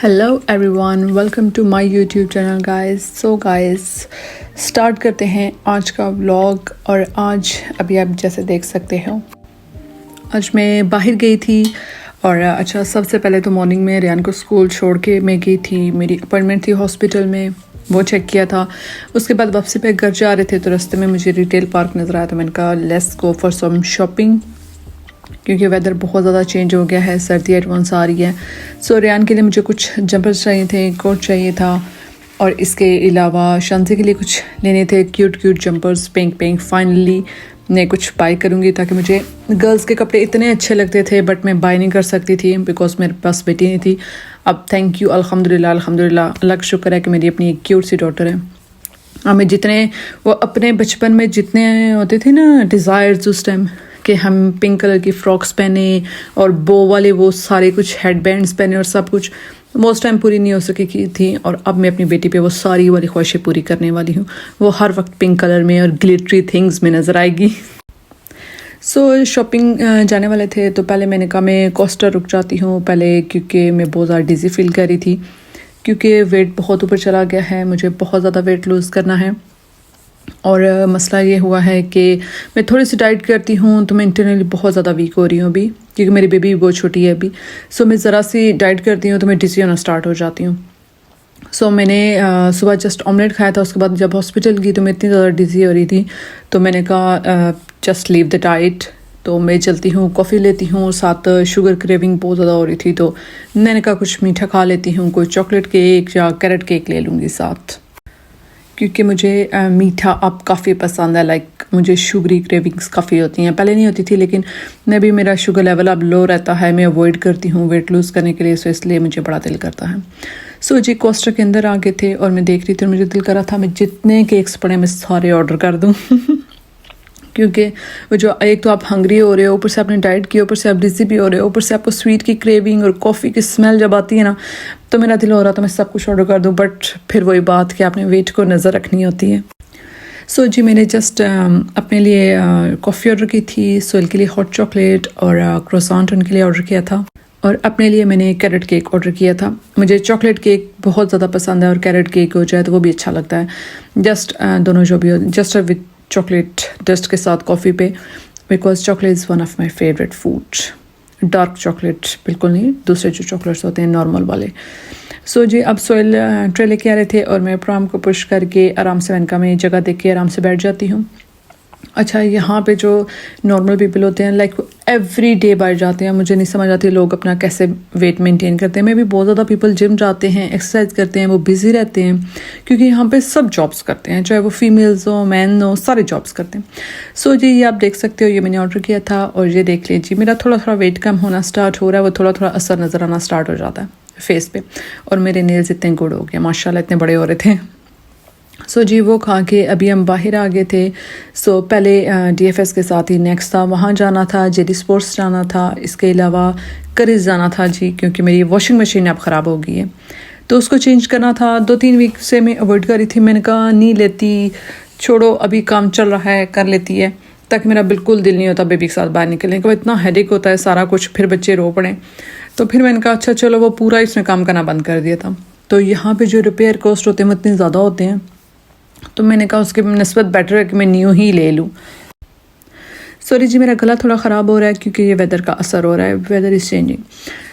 Hello everyone, welcome to my YouTube channel guys. So guys, start करते हैं आज का व्लॉग। और आज अभी आप जैसे देख सकते हो, आज मैं बाहर गई थी। और अच्छा, सबसे पहले तो मॉर्निंग में रियान को स्कूल छोड़ के मैं गई थी। मेरी अपॉइंटमेंट थी हॉस्पिटल में, वो चेक किया था। उसके बाद वापसी पे घर जा रहे थे तो रास्ते में मुझे रिटेल पार्क नज़र आया, तो मैंने कहा let's go for some shopping, क्योंकि वेदर बहुत ज़्यादा चेंज हो गया है, सर्दी एडवांस आ रही है। सो रियान के लिए मुझे कुछ जंपर्स चाहिए थे, कोट चाहिए था, और इसके अलावा शांति के लिए कुछ लेने थे, cute cute jumpers, pink. Finally मैं कुछ बाई करूँगी, ताकि मुझे गर्ल्स के कपड़े इतने अच्छे लगते थे बट मैं बाई नहीं कर सकती थी बिकॉज मेरे पास बेटी नहीं थी। अब थैंक यू, अल्हम्दुलिल्लाह अल्लाह का शुक्र है कि मेरी अपनी एक क्यूट सी डॉटर है। हमें जितने वो अपने बचपन में जितने होते थे ना डिज़ायर्स उस टाइम, कि हम पिंक कलर की फ्रॉक्स पहने और बो वाले वो सारे कुछ हेडबैंड्स पहने और सब कुछ, वो उस टाइम पूरी नहीं हो सकी थी। और अब मैं अपनी बेटी पे वो सारी वाली ख्वाहिशें पूरी करने वाली हूँ। वो हर वक्त पिंक कलर में और ग्लिटरी थिंग्स में नज़र आएगी। सो शॉपिंग जाने वाले थे तो पहले मैंने कहा मैं कोस्टा रुक जाती हूँ पहले, क्योंकि मैं बहुत ज़्यादा डिज़ी फील कर रही थी, क्योंकि वेट बहुत ऊपर चला गया है, मुझे बहुत ज़्यादा वेट लूज़ करना है। और मसला ये हुआ है कि मैं थोड़ी सी डाइट करती हूँ तो मैं इंटरनली बहुत ज़्यादा वीक हो रही हूँ अभी, क्योंकि मेरी बेबी बहुत छोटी है अभी। सो मैं ज़रा सी डाइट करती हूँ तो मैं डिज़ी होना स्टार्ट हो जाती हूँ। सो मैंने सुबह जस्ट ऑमलेट खाया था, उसके बाद जब हॉस्पिटल गई तो मैं इतनी ज़्यादा डिज़ी हो रही थी, तो मैंने कहा जस्ट लीव द डाइट। तो मैं चलती हूँ, कॉफ़ी लेती हूँ, साथ शुगर क्रेविंग बहुत ज़्यादा हो रही थी, तो मैंने कहा कुछ मीठा खा लेती हूँ, कोई चॉकलेट केक या कैरेट केक ले लूँगी साथ, क्योंकि मुझे मीठा अब काफ़ी पसंद है। लाइक मुझे शुगरी क्रेविंग्स काफ़ी होती हैं, पहले नहीं होती थी, लेकिन मैं भी, मेरा शुगर लेवल अब लो रहता है, मैं अवॉइड करती हूँ वेट लूज़ करने के लिए, सो इसलिए मुझे बड़ा दिल करता है। सो जी, कोस्टा के अंदर आ गए थे और मैं देख रही थी और मुझे दिल कर रहा था मैं जितने केक्स पड़े मैं सारे ऑर्डर कर दूँ क्योंकि वो जो एक तो आप हंग्री हो रहे हो, ऊपर से आपने डाइट की, ऊपर से आप डिज़ी भी हो रहे हो, ऊपर से आपको स्वीट की क्रेविंग और कॉफ़ी की स्मेल जब आती है ना, तो मेरा दिल हो रहा था मैं सब कुछ ऑर्डर कर दूं। बट फिर वही बात कि आपने वेट को नज़र रखनी होती है। सो जी, मैंने जस्ट अपने लिए कॉफ़ी ऑर्डर की थी, सोहेल के लिए हॉट चॉकलेट और क्रोसेंट उनके लिए ऑर्डर किया था, और अपने लिए मैंने कैरेट केक ऑर्डर किया था। मुझे चॉकलेट केक बहुत ज़्यादा पसंद है और कैरेट केक हो जाए तो वो भी अच्छा लगता है। जस्ट दोनों जो भी हो, जस्ट विद चॉकलेट डस्ट के साथ कॉफ़ी पे, because chocolate is one of my favourite food. Dark chocolate बिल्कुल नहीं, दूसरे जो चॉकलेट्स होते हैं नॉर्मल वाले। सो जी, अब सोहेल ट्रे लेके आ रहे थे और मैं प्राम को पुश करके आराम से, मैंने कहा मैं जगह देख के आराम से बैठ जाती हूँ। अच्छा, यहाँ पे जो नॉर्मल पीपल होते हैं, लाइक एवरी डे बाहर जाते हैं, मुझे नहीं समझ आती लोग अपना कैसे वेट मेंटेन करते हैं। मैं भी बहुत ज़्यादा पीपल जिम जाते हैं, एक्सरसाइज करते हैं, वो बिज़ी रहते हैं, क्योंकि यहाँ पे सब जॉब्स करते हैं, चाहे वो फीमेल्स हो मैन हो, सारे जॉब्स करते हैं। सो जी, ये आप देख सकते हो, ये मैंने ऑर्डर किया था और ये देख लीजिए मेरा थोड़ा थोड़ा वेट कम होना स्टार्ट हो रहा है, वो थोड़ा थोड़ा असर नज़र आना स्टार्ट हो जाता है फेस पे। और मेरे नेल्स इतने गुड हो गए माशाल्लाह, इतने बड़े हो रहे थे। सो जी, वो खा के अभी हम बाहर आ गए थे। सो पहले DFS के साथ ही नेक्स्ट था, वहाँ जाना था, JD स्पोर्ट्स जाना था, इसके अलावा करीज जाना था जी, क्योंकि मेरी वॉशिंग मशीन अब ख़राब हो गई है तो उसको चेंज करना था। 2-3 वीक से मैं अवॉइड कर रही थी, मैंने कहा नहीं लेती, छोड़ो अभी काम चल रहा है, कर लेती है, ताकि मेरा बिल्कुल दिल नहीं होता बेबी के साथ बाहर निकलने का, इतना हेडेक होता है सारा कुछ, फिर बच्चे रो पड़े। तो फिर मैंने कहा अच्छा चलो, वो पूरा इसमें काम करना बंद कर दिया था। तो यहाँ पे जो रिपेयर कॉस्ट होते हैं वो इतने ज़्यादा होते हैं, तो मैंने कहा उसके निस्बत बेटर है कि मैं न्यू ही ले लूँ। सॉरी जी, मेरा गला थोड़ा ख़राब हो रहा है क्योंकि ये वेदर का असर हो रहा है, weather is changing.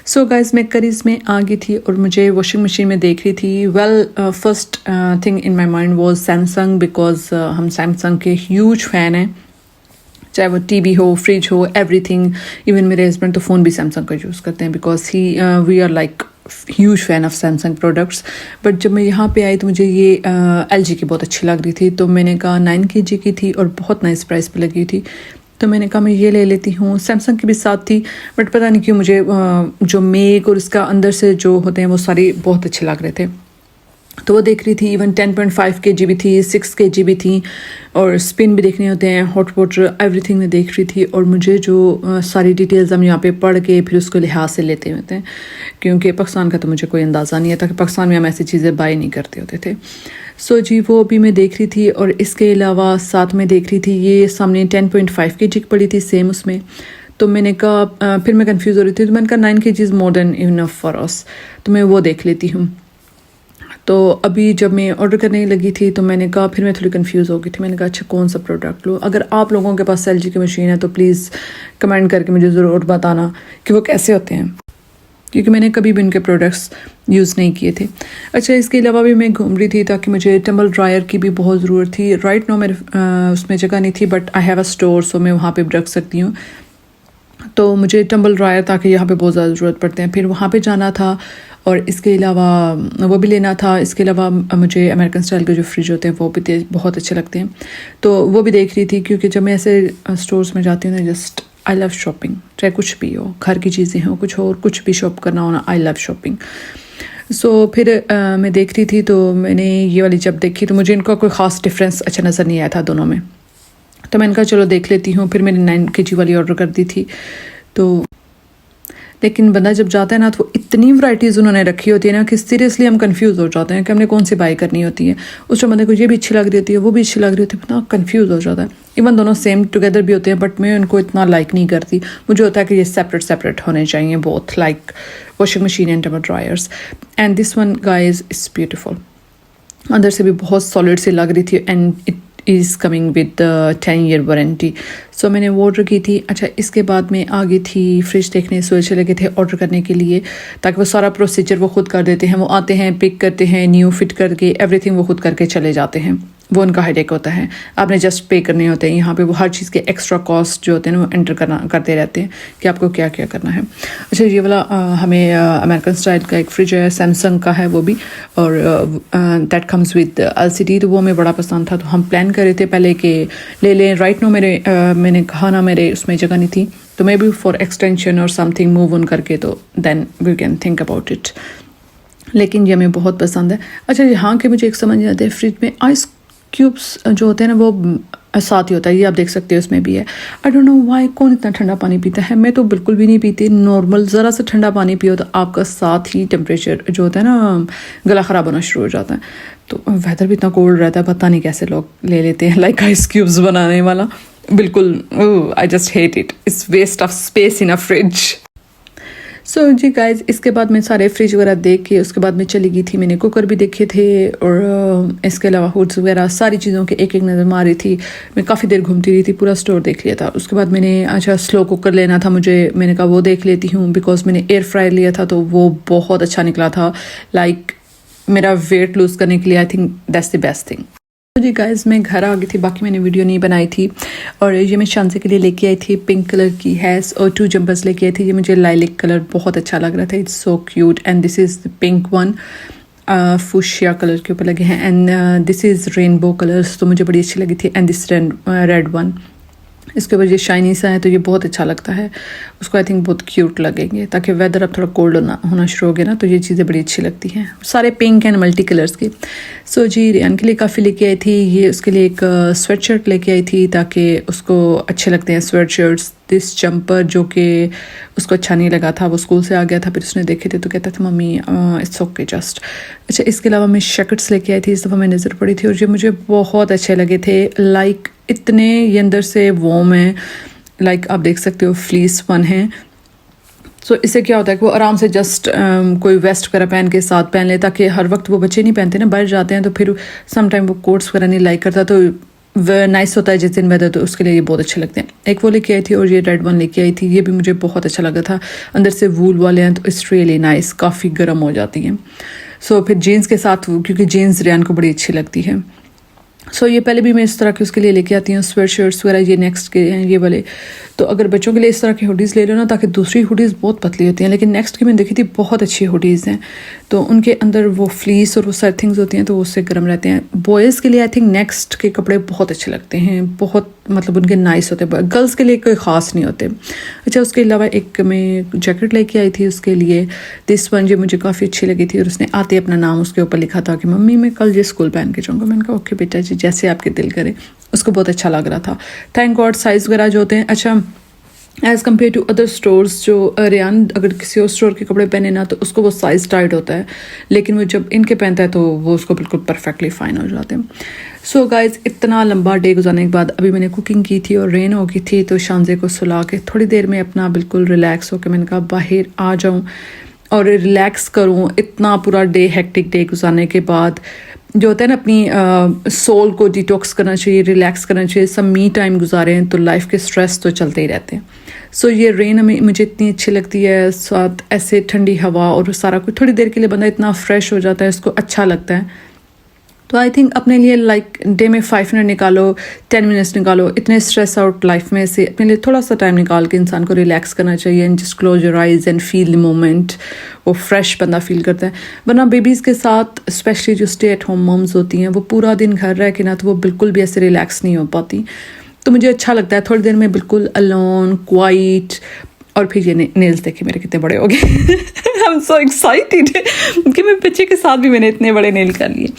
So guys, मैं करीज में आ गई थी और मुझे वॉशिंग मशीन में देख रही थी। Well, first thing in my mind was Samsung, because हम सैमसंग के ह्यूज फ़ैन हैं, चाहे वो TV हो, फ्रिज हो, एवरीथिंग। इवन मेरे हस्बैंड तो फ़ोन भी सैमसंग का यूज़ करते हैं, because we are like huge fan of Samsung products. But जब मैं यहाँ पे आई तो मुझे ये LG की बहुत अच्छी लग रही थी, तो मैंने कहा 9 kg की थी और बहुत नाइस प्राइस पे लगी थी, तो मैंने कहा मैं ये ले लेती हूँ। सैमसंग की भी साथ थी, बट पता नहीं क्यों मुझे जो मेक और इसका अंदर से जो होते हैं वो सारी बहुत अच्छे लग रहे थे, तो वो देख रही थी। इवन 10.5 kg भी थी, 6 kg भी थी, और स्पिन भी देखने होते हैं, हॉट वाटर, एवरीथिंग में देख रही थी। और मुझे जो सारी डिटेल्स हम यहाँ पे पढ़ के फिर उसको लिहाज से लेते होते हैं, क्योंकि पाकिस्तान का तो मुझे कोई अंदाज़ा नहीं है था कि पाकिस्तान में हम ऐसी चीज़ें बाय नहीं करते होते थे। सो जी, वो भी मैं देख रही थी। और इसके अलावा साथ में देख रही थी ये सामने 10.5 kg की पड़ी थी सेम उसमें, तो मैंने कहा फिर मैं कंफ्यूज हो रही थी, तो मैंने कहा 9 kg more than enough for us, तो मैं वो देख लेती हूँ। तो अभी जब मैं ऑर्डर करने लगी थी तो मैंने कहा, फिर मैं थोड़ी कंफ्यूज हो गई थी, मैंने कहा अच्छा कौन सा प्रोडक्ट लूँ। अगर आप लोगों के पास एलजी की मशीन है तो प्लीज़ कमेंट करके मुझे ज़रूर बताना कि वो कैसे होते हैं, क्योंकि मैंने कभी भी उनके प्रोडक्ट्स यूज़ नहीं किए थे। अच्छा, इसके अलावा भी मैं घूम रही थी ताकि मुझे टम्बल ड्रायर की भी बहुत ज़रूरत थी। राइट नाउ मेरे उसमें जगह नहीं थी, but I have a store, so मैं वहाँ पे रख सकती हूँ। तो मुझे टम्बल ड्रायर ताकि यहाँ पे बहुत ज़्यादा ज़रूरत पड़ते हैं, फिर वहाँ पे जाना था और इसके अलावा वो भी लेना था। इसके अलावा मुझे अमेरिकन स्टाइल के जो फ्रिज होते हैं वो भी बहुत अच्छे लगते हैं, तो वो भी देख रही थी। क्योंकि जब मैं ऐसे स्टोर्स में जाती हूँ ना, जस्ट आई लव शॉपिंग, चाहे कुछ भी हो, घर की चीज़ें हो, कुछ और कुछ भी शॉप करना हो ना, आई लव शॉपिंग। सो फिर मैं देख रही थी, तो मैंने ये वाली जब देखी तो मुझे इनका कोई ख़ास डिफरेंस अच्छा नज़र नहीं आया था दोनों में, तो मैंने कहा चलो देख लेती हूँ। फिर मैंने 9 kg वाली ऑर्डर कर दी थी। तो लेकिन बंदा जब जाता है ना, तो इतनी वैरायटीज़ उन्होंने रखी होती है ना कि सीरियसली हम कंफ्यूज हो जाते हैं कि हमने कौन सी बाई करनी होती है। उस बंदे को ये भी अच्छी लग रही होती है, वो भी अच्छी लग रही होती है, इतना कंफ्यूज हो जाता है। इवन दोनों सेम टुगेदर भी होते हैं, बट मैं उनको इतना लाइक नहीं करती। मुझे होता है कि ये सेपरेट सेपरेट होने चाहिए, both like washing machine and tumble dryers. And this one guys is beautiful, अंदर से भी बहुत सॉलिड सी लग रही थी, and it is coming with 10 year warranty. So मैंने वो ऑर्डर की थी। अच्छा, इसके बाद में आ गई थी फ्रिज देखने, सो चले गए थे ऑर्डर करने के लिए, ताकि वो सारा प्रोसीजर वो खुद कर देते हैं। वो आते हैं, पिक करते हैं, न्यू फिट करके एवरीथिंग वो खुद करके चले जाते हैं। वो उनका हेडेक होता है, आपने जस्ट पे करने होते हैं। यहाँ पे वो हर चीज़ के एक्स्ट्रा कॉस्ट जो होते हैं ना, वो एंटर करते रहते हैं कि आपको क्या क्या करना है। अच्छा, ये वाला हमें अमेरिकन स्टाइल का एक फ्रिज है, सैमसंग का है वो भी, और दैट कम्स विद LCD, तो वो हमें बड़ा पसंद था। तो हम प्लान कर रहे थे पहले कि ले लें। राइट नो मैंने कहा ना, मेरे उसमें जगह नहीं थी, तो मे बी फॉर एक्सटेंशन और समथिंग मूव ऑन करके, तो then we can think about it. लेकिन ये हमें बहुत पसंद है। अच्छा, यहाँ के मुझे एक समझ नहीं आता है, फ्रिज में आइस क्यूब्स जो होते हैं ना, वो साथ ही होता है। ये आप देख सकते हो, उसमें भी है। आई डोंट नो वाई कौन इतना ठंडा पानी पीता है। मैं तो बिल्कुल भी नहीं पीती। नॉर्मल ज़रा सा ठंडा पानी पियो तो आपका साथ ही टेम्परेचर जो होता है ना, गला ख़राब होना शुरू हो जाता है। तो वेदर भी इतना कोल्ड रहता है, पता नहीं कैसे लोग ले लेते हैं लाइक आइस क्यूब्स बनाने वाला। बिल्कुल, I just hate it, it's waste of space in a fridge. So जी गाइज, इसके बाद मैं सारे फ्रिज वगैरह देख के उसके बाद मैं चली गई थी। मैंने कुकर भी देखे थे, और इसके अलावा हुड्स वगैरह सारी चीज़ों के एक एक नज़र मार रही थी। मैं काफ़ी देर घूमती रही थी, पूरा स्टोर देख लिया था। उसके बाद मैंने अच्छा स्लो कुकर लेना था मुझे, मैंने कहा वो देख लेती हूँ, बिकॉज मैंने एयर फ्रायर लिया था तो वो बहुत अच्छा निकला था। लाइक मेरा वेट लूज़ करने के लिए I think that's the best thing. तो जी गाइस, मैं घर आ गई थी, बाकी मैंने वीडियो नहीं बनाई थी। और ये मैं शांति के लिए लेके आई थी, पिंक कलर की हैस, और 2 जंपर्स लेके आई थी। ये मुझे लाइलिक कलर बहुत अच्छा लग रहा था, it's so cute. And this is the pink one, fuchsia colour के ऊपर लगे हैं। And this is rainbow colours, तो मुझे बड़ी अच्छी लगी थी। एंड दिस रेड वन, इसके ऊपर ये शाइनी सा है, तो ये बहुत अच्छा लगता है। उसको आई थिंक बहुत क्यूट लगेंगे, ताकि वेदर अब थोड़ा कोल्ड होना शुरू हो गया ना, तो ये चीज़ें बड़ी अच्छी लगती हैं। सारे पिंक एंड मल्टी कलर्स की। सो जी, रियान के लिए काफ़ी लेके आई थी। ये उसके लिए एक स्वेट शर्ट लेके आई थी, ताकि उसको अच्छे लगते हैं स्वेट शर्ट्स। दिस जंपर जो कि उसको अच्छा नहीं लगा था, वो स्कूल से आ गया था, फिर उसने देखे थे तो कहता था मम्मी इट्स ओके जस्ट। अच्छा, इसके अलावा मैं शर्ट्स लेके आई थी, इस दफ़ा मैं नज़र पड़ी थी, और ये मुझे बहुत अच्छे लगे थे। लाइक इतने ये अंदर से वॉर्म है, लाइक आप देख सकते हो फ्लीस वन है। सो इससे क्या होता है कि वो आराम से जस्ट कोई वेस्ट वगैरह पहन के साथ पहन ले, ताकि हर वक्त वो बच्चे नहीं पहनते ना, बाहर जाते हैं तो फिर समटाइम वो कोट्स वगैरह नहीं लाइक करता, तो वह नाइस होता है जिस दिन वेदर, तो उसके लिए ये बहुत अच्छे लगते हैं। एक वो लेके आई थी, और ये रेड वन लेके आई थी, ये भी मुझे बहुत अच्छा लगा था। अंदर से वूल वाले हैं, तो इट्स रियली नाइस, काफ़ी गर्म हो जाती हैं। सो फिर जीन्स के साथ, क्योंकि जीन्स रियान को बड़ी अच्छी लगती है। सो ये पहले भी मैं इस तरह के उसके लिए लेके आती हूँ, स्वेट शर्ट्स वगैरह। ये नेक्स्ट के हैं ये वाले। तो अगर बच्चों के लिए इस तरह की हुडीज़ ले लो ना, ताकि दूसरी हुडीज़ बहुत पतली होती हैं, लेकिन नेक्स्ट की मैंने देखी थी बहुत अच्छी हुडीज़ हैं, तो उनके अंदर वो फ्लीस और वो सारी थिंग्स होती हैं, तो वो उससे गर्म रहते हैं। बॉयज़ के लिए आई थिंक नेक्स्ट के कपड़े बहुत अच्छे लगते हैं, बहुत मतलब उनके नाइस होते हैं। गर्ल्स के लिए कोई ख़ास नहीं होते। अच्छा, उसके अलावा एक मैं जैकेट लेके आई थी उसके लिए, दिस वन, जो मुझे काफ़ी अच्छी लगी थी, और उसने आते अपना नाम उसके ऊपर लिखा था कि मम्मी मैं कल ये स्कूल पहन के जाऊँगा। मैंने कहा ओके बेटा जी, जैसे आपके दिल करे। उसको बहुत अच्छा लग रहा था। थैंक गॉड साइज़ वगैरह जो होते हैं। अच्छा, as compared to other stores. जो रेयान अगर किसी और स्टोर के कपड़े पहने ना तो उसको वो साइज़ टाइट होता है, लेकिन वो जब इनके पहनता है तो वो उसको बिल्कुल परफेक्टली फ़ाइन हो जाते हैं। सो गाइज़, इतना लंबा डे गुजारने के बाद अभी मैंने कुकिंग की थी और रेन हो गई थी, तो शांजे को सुला के थोड़ी देर में अपना बिल्कुल रिलैक्स होकर मैंने कहा बाहर आ जाऊँ और रिलैक्स करूँ। इतना पूरा डे हेक्टिक डे गुजारने के बाद जो होता है ना, अपनी सोल को डिटॉक्स करना चाहिए, रिलैक्स करना चाहिए, सब मी टाइम गुजारें तो लाइफ के स्ट्रेस तो चलते ही रहते हैं। सो ये रेन हमें मुझे इतनी अच्छी लगती है, साथ ऐसे ठंडी हवा और सारा कुछ, थोड़ी देर के लिए बंदा इतना फ्रेश हो जाता है, इसको अच्छा लगता है। तो आई थिंक अपने लिए लाइक डे में 5 मिनट निकालो, 10 मिनट्स निकालो, इतने स्ट्रेस आउट लाइफ में से अपने लिए थोड़ा सा टाइम निकाल के इंसान को रिलैक्स करना चाहिए and just close your eyes and feel the moment. वो फ्रेश बंदा फील करता है। वरना बेबीज़ के साथ स्पेशली जो स्टे एट होम मम्स होती हैं, वो पूरा दिन घर रह के ना तो वो बिल्कुल भी ऐसे रिलैक्स नहीं हो पाती। तो मुझे अच्छा लगता है थोड़ी देर में बिल्कुल अलोन क्वाइट। और फिर ये नेल्स देखे मेरे कितने बड़े हो गए। आई एम सो एक्साइटेड कि मैं बच्चे के साथ भी मैंने इतने बड़े नेल कर लिए।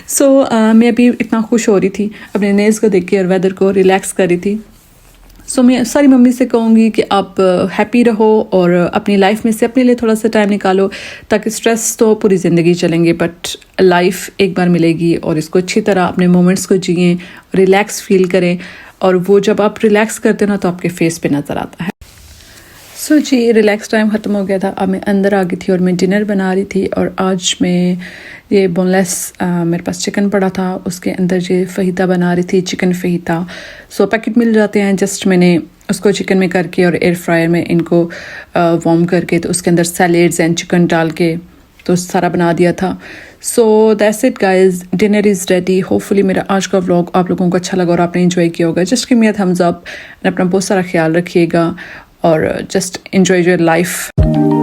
सो मैं अभी इतना खुश हो रही थी अपने नेल्स को देख के और वेदर को रिलैक्स कर रही थी। सो मैं सारी मम्मी से कहूँगी कि आप हैप्पी रहो और अपनी लाइफ में से अपने लिए थोड़ा सा टाइम निकालो, ताकि स्ट्रेस तो पूरी ज़िंदगी चलेंगे बट लाइफ एक बार मिलेगी और इसको अच्छी तरह अपने मोमेंट्स को जिएं, रिलैक्स फील करें। और वो जब आप रिलैक्स करते हो ना तो आपके फेस पे नज़र आता है। सो जी, रिलैक्स टाइम ख़त्म हो गया था। अब मैं अंदर आ गई थी और मैं डिनर बना रही थी। और आज मैं ये बोनलेस मेरे पास चिकन पड़ा था, उसके अंदर ये फ़हीता बना रही थी, चिकन फ़हीता। सो पैकेट मिल जाते हैं, जस्ट मैंने उसको चिकन में करके और एयर फ्रायर में इनको वार्म करके तो उसके अंदर सैलेड्स एंड चिकन डाल के तो सारा बना दिया था। So that's it guys, dinner is ready. Hopefully मेरा आज का व्लॉग आप लोगों को अच्छा लगा और आपने एंजॉय किया होगा। Just give me a thumbs up, अपना बहुत सारा ख्याल रखिएगा और जस्ट एंजॉय योर लाइफ।